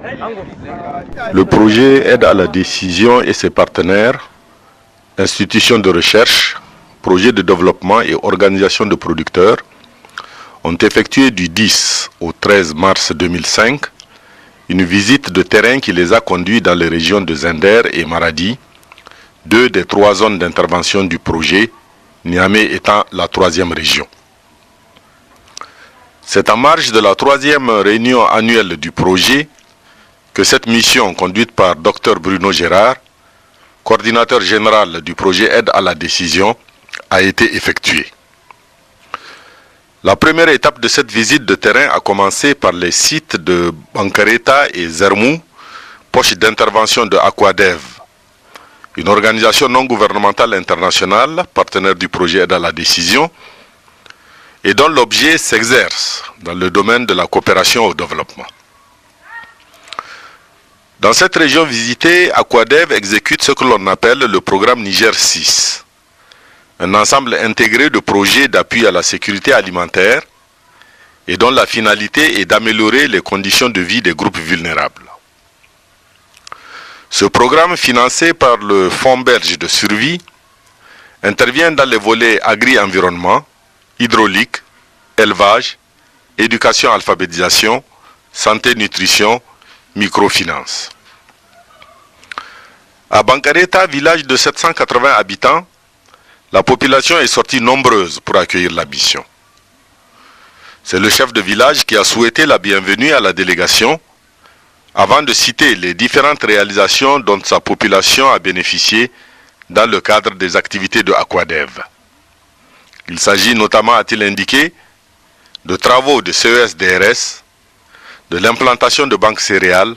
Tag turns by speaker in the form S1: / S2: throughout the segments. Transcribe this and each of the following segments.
S1: Le projet aide à la décision et ses partenaires, institutions de recherche, projets de développement et organisations de producteurs ont effectué du 10 au 13 mars 2005 une visite de terrain qui les a conduits dans les régions de Zender et Maradi, deux des trois zones d'intervention du projet, Niamey étant la troisième région. C'est en marge de la troisième réunion annuelle du projet que cette mission, conduite par Dr Bruno Gérard, coordinateur général du projet Aide à la décision, a été effectuée. La première étape de cette visite de terrain a commencé par les sites de Bankareta et Zermou, poche d'intervention de Aquadev, une organisation non gouvernementale internationale, partenaire du projet Aide à la décision, et dont l'objet s'exerce dans le domaine de la coopération au développement. Dans cette région visitée, Aquadev exécute ce que l'on appelle le programme Niger 6. Un ensemble intégré de projets d'appui à la sécurité alimentaire et dont la finalité est d'améliorer les conditions de vie des groupes vulnérables. Ce programme, financé par le Fonds belge de survie, intervient dans les volets agri-environnement, hydraulique, élevage, éducation, alphabétisation, santé, nutrition, microfinance. À Bankareta, village de 780 habitants, la population est sortie nombreuse pour accueillir la mission. C'est le chef de village qui a souhaité la bienvenue à la délégation avant de citer les différentes réalisations dont sa population a bénéficié dans le cadre des activités de Aquadev. Il s'agit notamment, a-t-il indiqué, de travaux de CES-DRS, de l'implantation de banques céréales,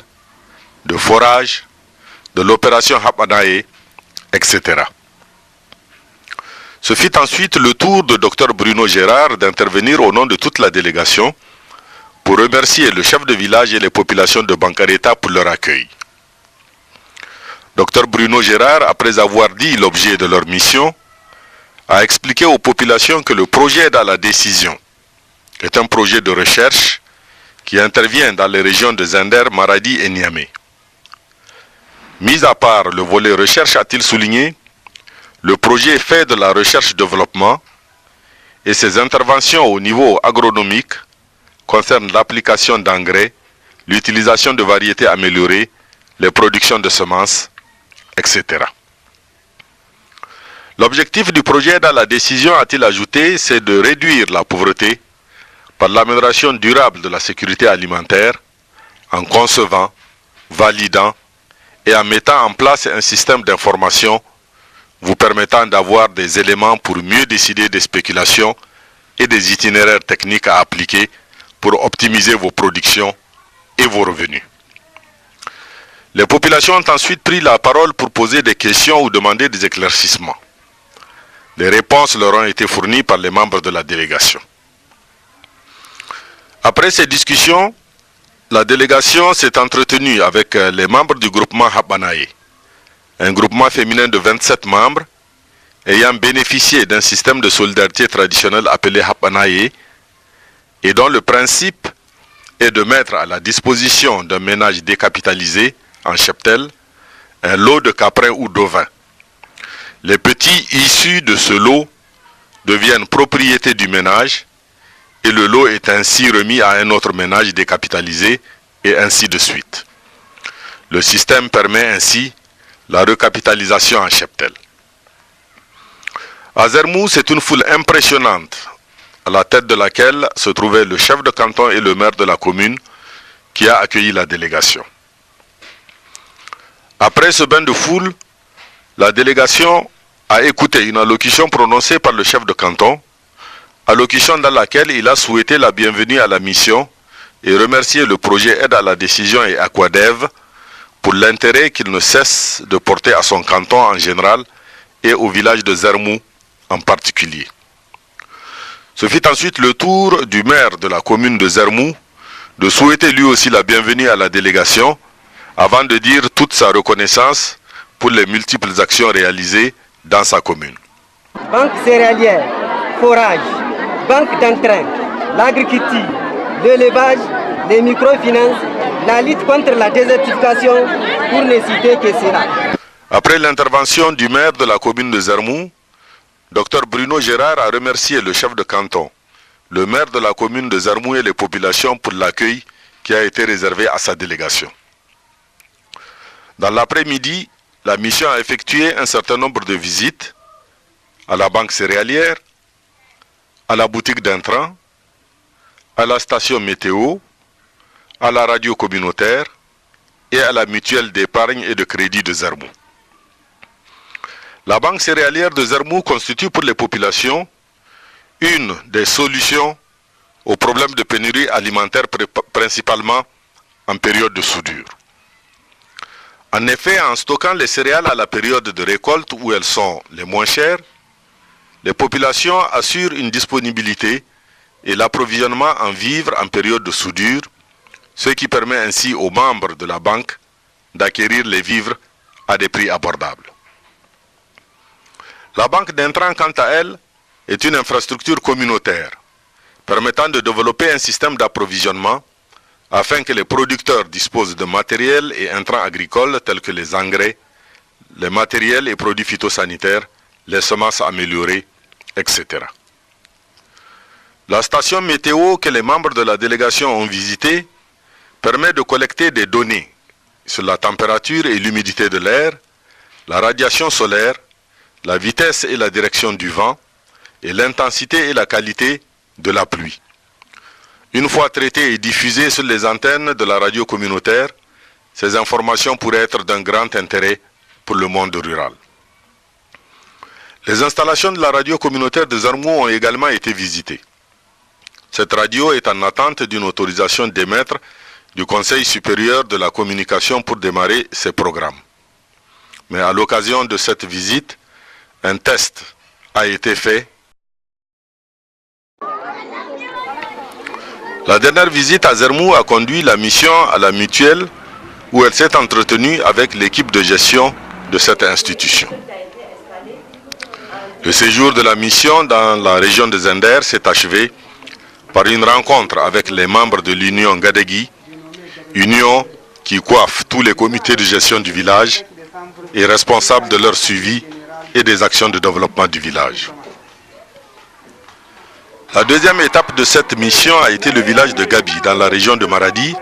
S1: de forage, de l'opération Hapanae, etc. Ce fut ensuite le tour de Dr Bruno Gérard d'intervenir au nom de toute la délégation pour remercier le chef de village et les populations de Bankareta pour leur accueil. Dr Bruno Gérard, après avoir dit l'objet de leur mission, a expliqué aux populations que le projet Aide à la décision est un projet de recherche qui intervient dans les régions de Zender, Maradi et Niamey. Mis à part le volet recherche, a-t-il souligné, le projet fait de la recherche-développement et ses interventions au niveau agronomique concernent l'application d'engrais, l'utilisation de variétés améliorées, les productions de semences, etc. L'objectif du projet Aide à la décision, a-t-il ajouté, c'est de réduire la pauvreté par l'amélioration durable de la sécurité alimentaire en concevant, validant et en mettant en place un système d'information vous permettant d'avoir des éléments pour mieux décider des spéculations et des itinéraires techniques à appliquer pour optimiser vos productions et vos revenus. Les populations ont ensuite pris la parole pour poser des questions ou demander des éclaircissements. Les réponses leur ont été fournies par les membres de la délégation. Après ces discussions, la délégation s'est entretenue avec les membres du groupement Hapanae, un groupement féminin de 27 membres ayant bénéficié d'un système de solidarité traditionnel appelé Hapanae et dont le principe est de mettre à la disposition d'un ménage décapitalisé en cheptel un lot de caprins ou d'ovins. Les petits issus de ce lot deviennent propriété du ménage et le lot est ainsi remis à un autre ménage décapitalisé et ainsi de suite. Le système permet ainsi la recapitalisation en cheptel. À Zermou, c'est une foule impressionnante, à la tête de laquelle se trouvait le chef de canton et le maire de la commune, qui a accueilli la délégation. Après ce bain de foule, la délégation a écouté une allocution prononcée par le chef de canton, allocution dans laquelle il a souhaité la bienvenue à la mission et remercié le projet Aide à la décision et Aquadev pour l'intérêt qu'il ne cesse de porter à son canton en général et au village de Zermou en particulier. Ce fut ensuite le tour du maire de la commune de Zermou de souhaiter lui aussi la bienvenue à la délégation avant de dire toute sa reconnaissance pour les multiples actions réalisées dans sa commune.
S2: Banque céréalière, forage, banque d'entrain, l'agriculture, l'élevage les microfinances, la lutte contre la désertification, pour ne citer que cela.
S1: Après l'intervention du maire de la commune de Zermou, Dr Bruno Gérard a remercié le chef de canton, le maire de la commune de Zermou et les populations pour l'accueil qui a été réservé à sa délégation. Dans l'après-midi, la mission a effectué un certain nombre de visites à la banque céréalière, à la boutique d'intrants, à la station météo, à la radio communautaire et à la mutuelle d'épargne et de crédit de Zermou. La banque céréalière de Zermou constitue pour les populations une des solutions aux problèmes de pénurie alimentaire, principalement en période de soudure. En effet, en stockant les céréales à la période de récolte où elles sont les moins chères, les populations assurent une disponibilité et l'approvisionnement en vivres en période de soudure, ce qui permet ainsi aux membres de la banque d'acquérir les vivres à des prix abordables. La banque d'intrants, quant à elle, est une infrastructure communautaire permettant de développer un système d'approvisionnement afin que les producteurs disposent de matériel et intrants agricoles tels que les engrais, les matériels et produits phytosanitaires, les semences améliorées, etc. La station météo que les membres de la délégation ont visitée permet de collecter des données sur la température et l'humidité de l'air, la radiation solaire, la vitesse et la direction du vent, et l'intensité et la qualité de la pluie. Une fois traitées et diffusées sur les antennes de la radio communautaire, ces informations pourraient être d'un grand intérêt pour le monde rural. Les installations de la radio communautaire de Zermou ont également été visitées. Cette radio est en attente d'une autorisation d'émettre du Conseil supérieur de la communication pour démarrer ses programmes. Mais à l'occasion de cette visite, un test a été fait. La dernière visite à Zermou a conduit la mission à la mutuelle où elle s'est entretenue avec l'équipe de gestion de cette institution. Le séjour de la mission dans la région de Zender s'est achevé par une rencontre avec les membres de l'Union Gadegui, union qui coiffe tous les comités de gestion du village et responsable de leur suivi et des actions de développement du village. La deuxième étape de cette mission a été le village de Gabi, dans la région de Maradi,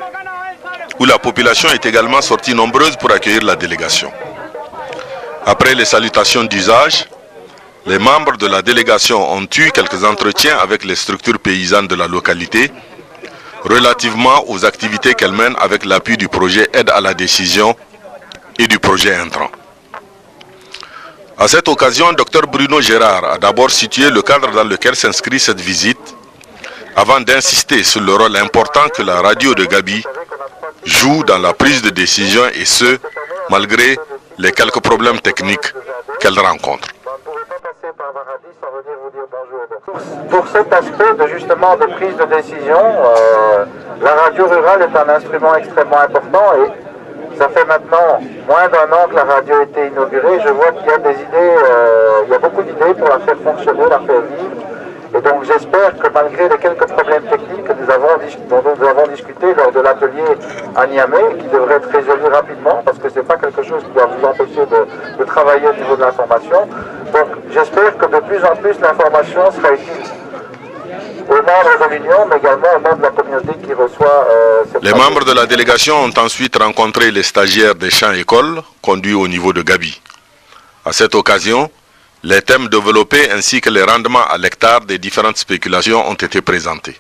S1: où la population est également sortie nombreuse pour accueillir la délégation. Après les salutations d'usage, les membres de la délégation ont eu quelques entretiens avec les structures paysannes de la localité relativement aux activités qu'elles mènent avec l'appui du projet Aide à la décision et du projet Intrant. À cette occasion, Dr Bruno Gérard a d'abord situé le cadre dans lequel s'inscrit cette visite, avant d'insister sur le rôle important que la radio de Gabi joue dans la prise de décision, et ce, malgré les quelques problèmes techniques qu'elle rencontre.
S3: Pour cet aspect justement de prise de décision, la radio rurale est un instrument extrêmement important et ça fait maintenant moins d'un an que la radio a été inaugurée. Je vois qu'il y a des idées, il y a beaucoup d'idées pour la faire fonctionner, la faire vivre. Et donc j'espère que malgré les quelques problèmes techniques dont nous avons discuté lors de l'atelier à Niamey, qui devrait être résolu rapidement, parce que ce n'est pas quelque chose qui doit vous empêcher de travailler au niveau de l'information. Donc j'espère que de plus en plus l'information sera utile aux membres de l'Union, mais également aux membres de la communauté qui reçoit cette...
S1: Les membres de la délégation ont ensuite rencontré les stagiaires des champs écoles conduits au niveau de Gabi. À cette occasion, les thèmes développés ainsi que les rendements à l'hectare des différentes spéculations ont été présentés.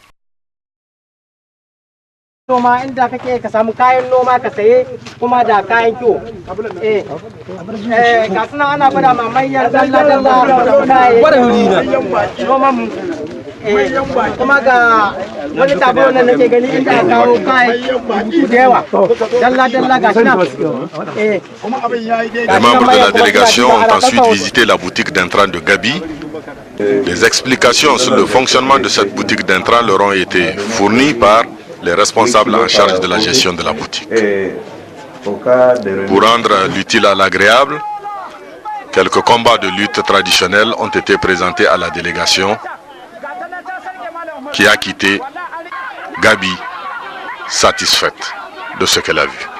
S2: kuma ga wani tabo nan nake gani inda aka kawo kai da yawa dalla dalla gashi nan.
S1: Les membres de la délégation ont ensuite visité la boutique d'intrants de Gabi. Des explications sur le fonctionnement de cette boutique d'intrants leur ont été fournies par les responsables en charge de la gestion de la boutique. Pour rendre l'utile à l'agréable, quelques combats de lutte traditionnels ont été présentés à la délégation qui a quitté Gabi satisfaite de ce qu'elle a vu.